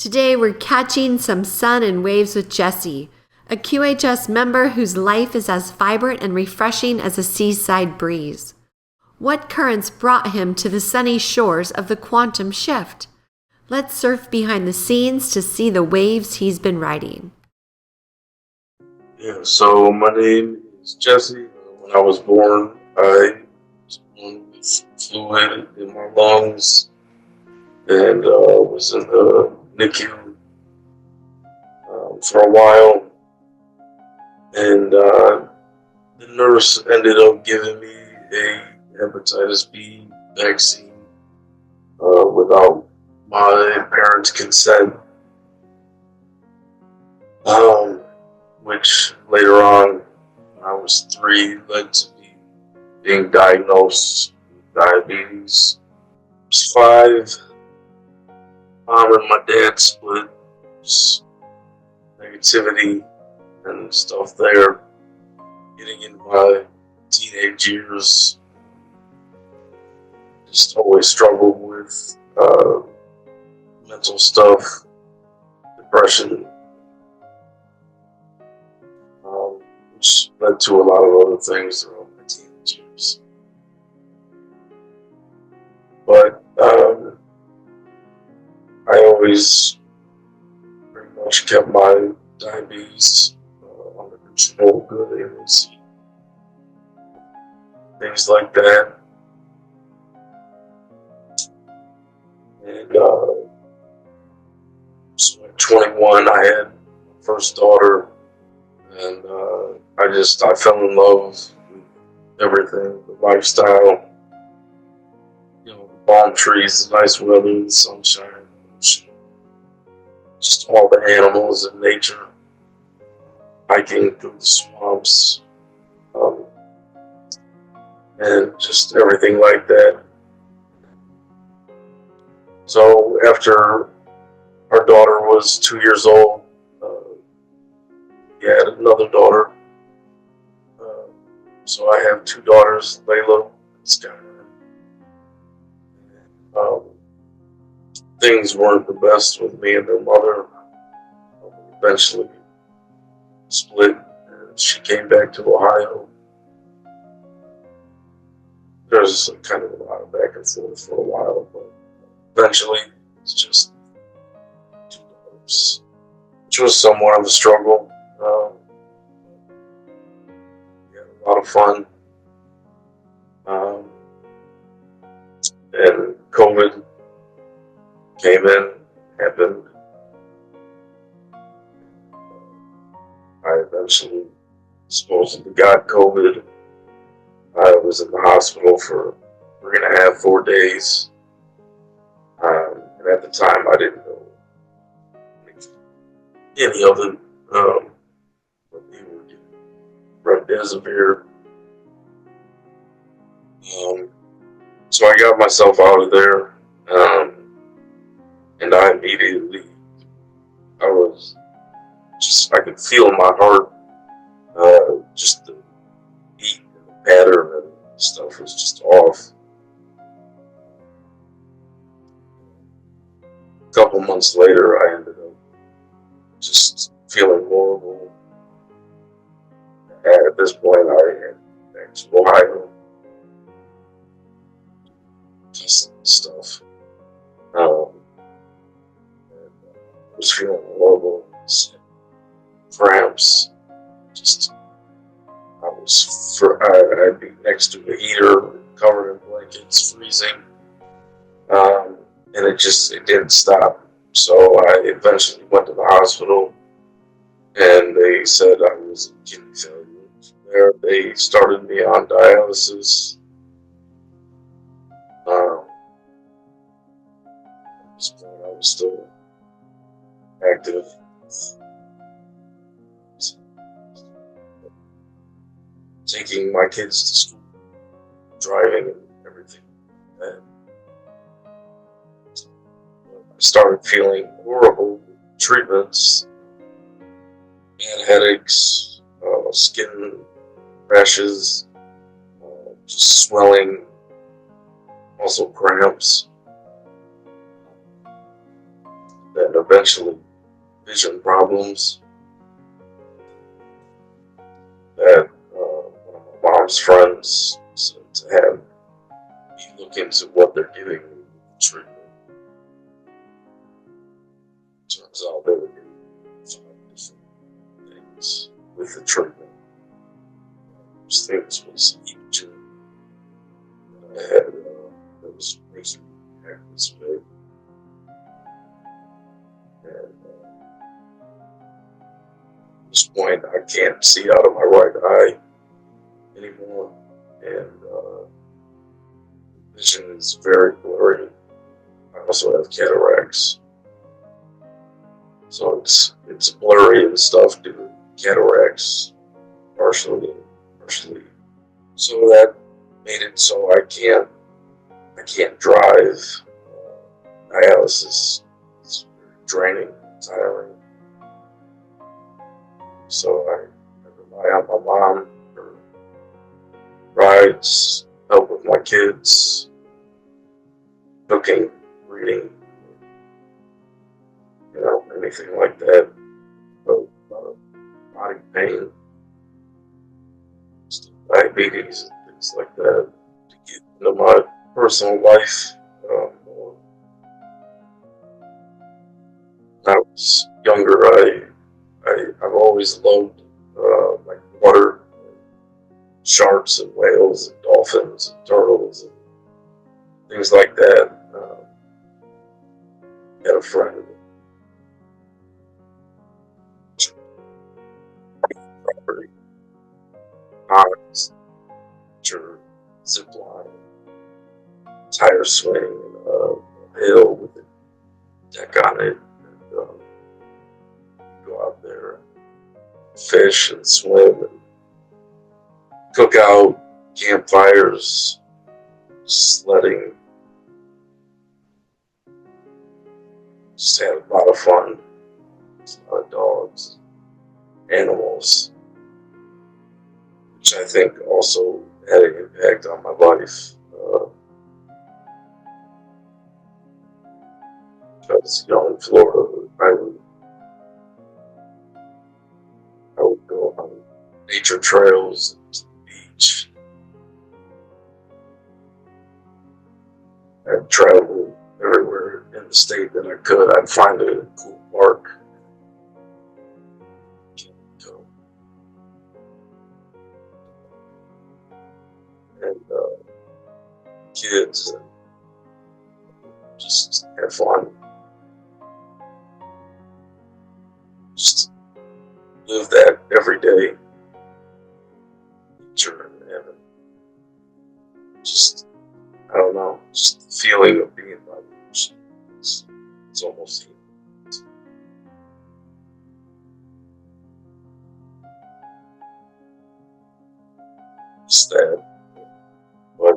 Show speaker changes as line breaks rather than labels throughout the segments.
Today we're catching some sun and waves with Jesse, a QHS member whose life is as vibrant and refreshing as a seaside breeze. What currents brought him to the sunny shores of the quantum shift? Let's surf behind the scenes to see the waves he's been riding.
Yeah, so my name is Jesse. When I was born, I was born with fluid in my lungs and was in the NICU for a while. And the nurse ended up giving me a hepatitis B vaccine without my parents' consent. Which later on, when I was 3, led to me being diagnosed with diabetes. I was 5. Mom and my dad split. Just negativity and stuff there. Getting into my teenage years, just always struggled with mental stuff, depression, which led to a lot of other things throughout my teenage years. But I always pretty much kept my diabetes under control, good A1C, things like that. And so at 21, I had my first daughter. And I fell in love with everything, the lifestyle, the palm trees, the nice weather, the sunshine, just all the animals in nature, hiking through the swamps, and just everything like that. So after our daughter was 2 years old, we had another daughter. So I have 2 daughters, Layla and Skylar. Things weren't the best with me and their mother. We eventually split, and she came back to Ohio. There was kind of a lot of back and forth for a while, but eventually it's just 2 daughters, which was somewhat of a struggle. We had a lot of fun. And COVID came in, happened. I eventually supposedly got COVID. I was in the hospital for 3.5, 4 days. And at the time, I didn't know any of it. But they were getting remdesivir. So I got myself out of there, and I immediately, I could feel in my heart, just the beat and the pattern and stuff was just off. A couple months later, I ended up just feeling horrible. And at this point, I had back to Ohio. Just stuff. I was feeling horrible. Cramps. I'd be next to a heater, covered in blankets, freezing. And it didn't stop. So I eventually went to the hospital, and they said I was in kidney failure. There, they started me on dialysis. At this point, I was still active. Taking my kids to school, driving, and everything. And I started feeling horrible treatments, and headaches, skin rashes, just swelling, muscle cramps. and eventually vision problems that one of my mom's friends said to have me look into what they're giving me with the treatment. Turns out they were giving me 5 different things with the treatment. Those things was imaging that I had that was supposed to be this way. And at this point, I can't see out of my right eye anymore, and vision is very blurry. I also have cataracts, so it's blurry and stuff due to cataracts, partially. So that made it so I can't drive. Dialysis is very draining, tiring. So I rely on my mom for rides, help with my kids, cooking, reading, anything like that. A lot of body pain, diabetes, and things like that. To get into my personal life more. When I was younger, I've always loved like water, sharks and whales and dolphins and turtles and things like that. I had a friend property, ponds, zip line, tire swing, and a hill with a deck on it. And, go out there and fish and swim and cook out, campfires, sledding. Just had a lot of fun. A lot of dogs, animals, which I think also had an impact on my life. Because, in Florida, I would go on nature trails to the beach. I'd travel everywhere in the state that I could. I'd find a cool park. Go. And kids, and just have fun. Just live that every day. Nature and just, I don't know, just the feeling of being by the ocean. It's almost healing. Just that. But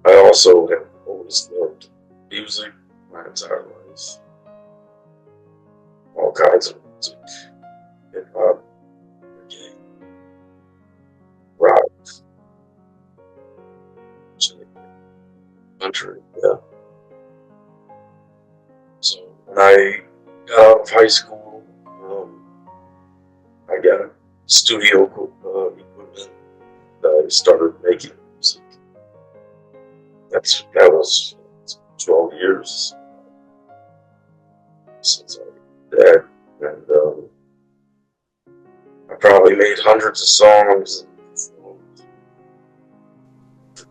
I also have always loved music my entire life. All kinds of music. Hip hop, reggae, rock, country, yeah. So when I got out of high school, I got studio equipment. I started making music. That was 12 years since I did that, and I probably made hundreds of songs and performed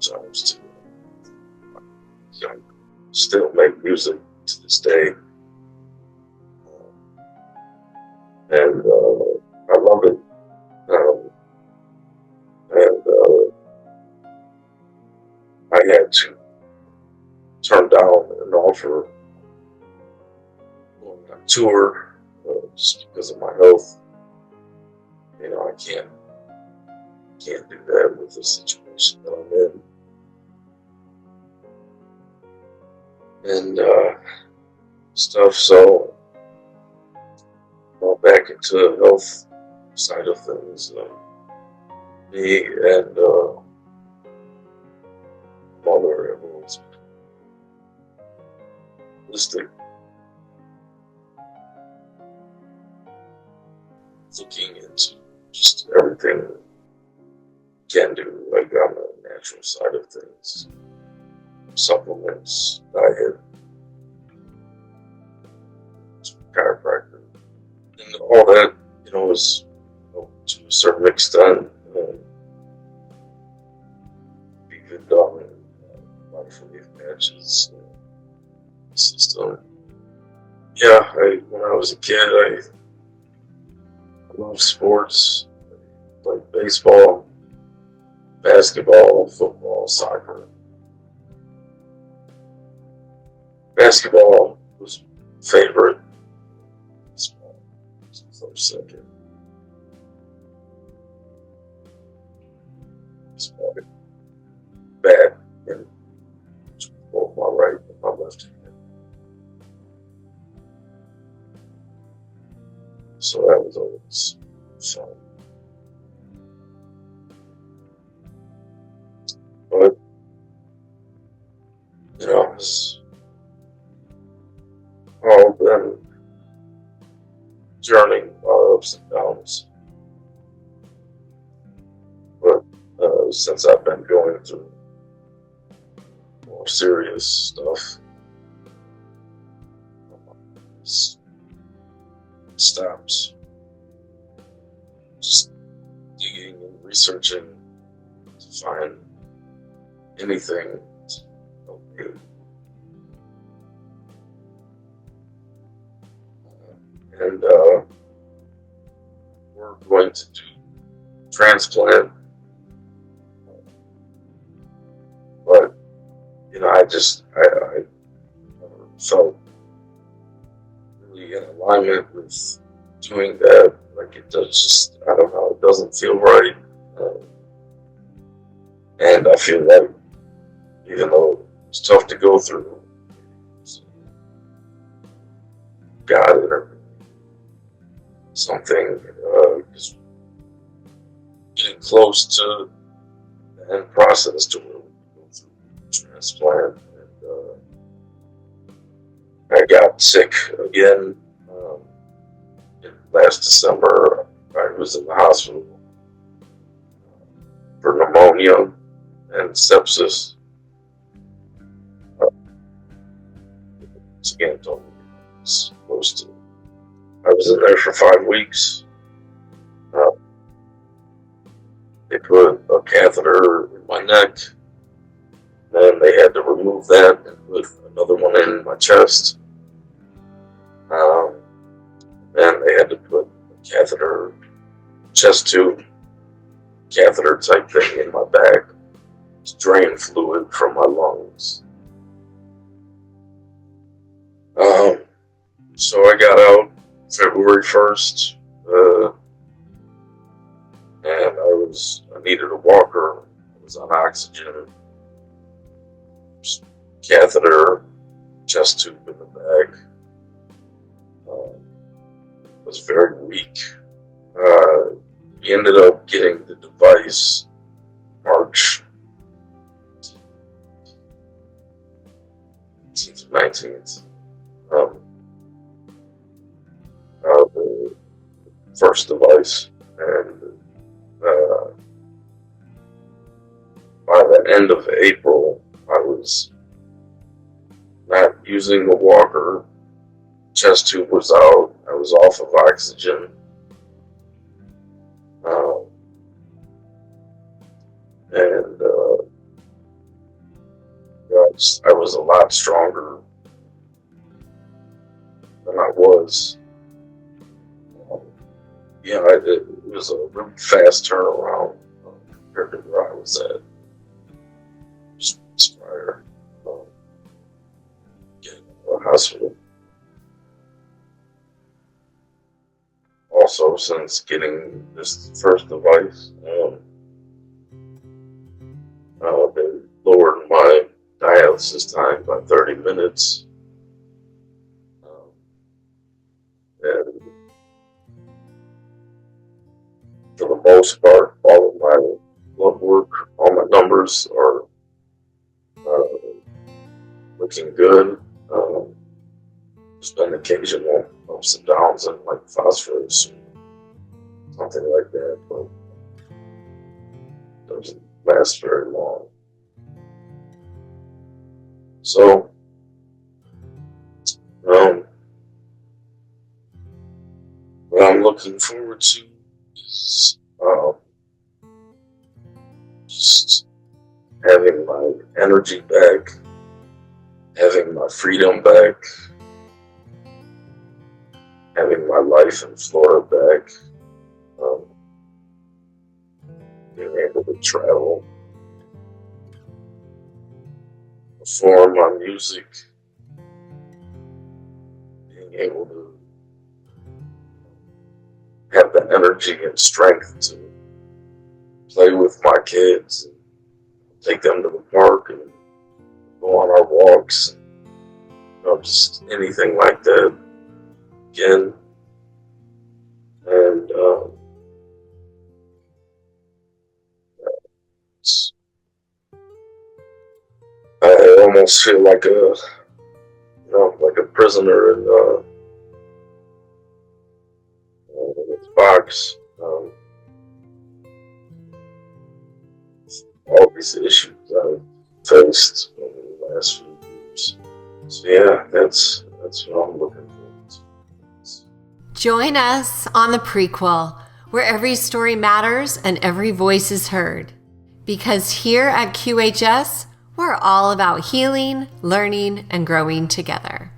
times too. I still make music to this day, and I love it. And I had to turn down an offer going on tour just because of my health. I can't do that with the situation that I'm in. And stuff, so back into the health side of things. Me and mother was holistic, looking into just everything we can do, like on the natural side of things, supplements, diet, chiropractor, and all that, is to a certain extent being done in life relief patches system. Yeah, when I was a kid, I loved sports, like baseball, basketball, football, soccer. Basketball was favorite. Second. Bad in both my right and my left hand. So that was always fun. But, it's all been journeying ups and downs. But since I've been going through more serious stuff, stops just digging and researching to find anything to help me. And we're going to do transplant, but I felt really in alignment with doing that. Like it does, just I don't know, it doesn't feel right, and I feel like even though it's tough to go through, God or something, just getting close to the end process to go through transplant. And I got sick again last December. I was in the hospital for pneumonia and sepsis. Again, told me I was supposed to. I was in there for 5 weeks. They put a catheter in my neck. Then they had to remove that and put another one in my chest. Then they had to put a catheter, chest tube, catheter type thing in my back to drain fluid from my lungs. So I got out February 1st, and I needed a walker. I was on oxygen, catheter, chest tube in the back. Was very weak. We ended up getting the device March 18th, 19th. The first device, and by the end of April, I was not using the walker. Chest tube was out. I was off of oxygen. And I was a lot stronger than I was. It was a really fast turnaround compared to where I was at just prior getting to the hospital. Also, since getting this first device, they lowered my dialysis time by 30 minutes. And for the most part, all of my blood work, all my numbers are looking good. There's been occasional ups and downs and like phosphorus or something like that, but it doesn't last very long. So, what I'm looking forward to is just having my energy back, having my freedom back, having my life in Florida back, being able to travel, perform my music, being able to have the energy and strength to play with my kids and take them to the park and go on our walks, just anything like that again. And I almost feel like a prisoner in this box. All these issues I've faced over the last few years. So yeah, that's what I'm looking forward to.
Join us on the Prequel, where every story matters and every voice is heard. Because here at QHS, we're all about healing, learning, and growing together.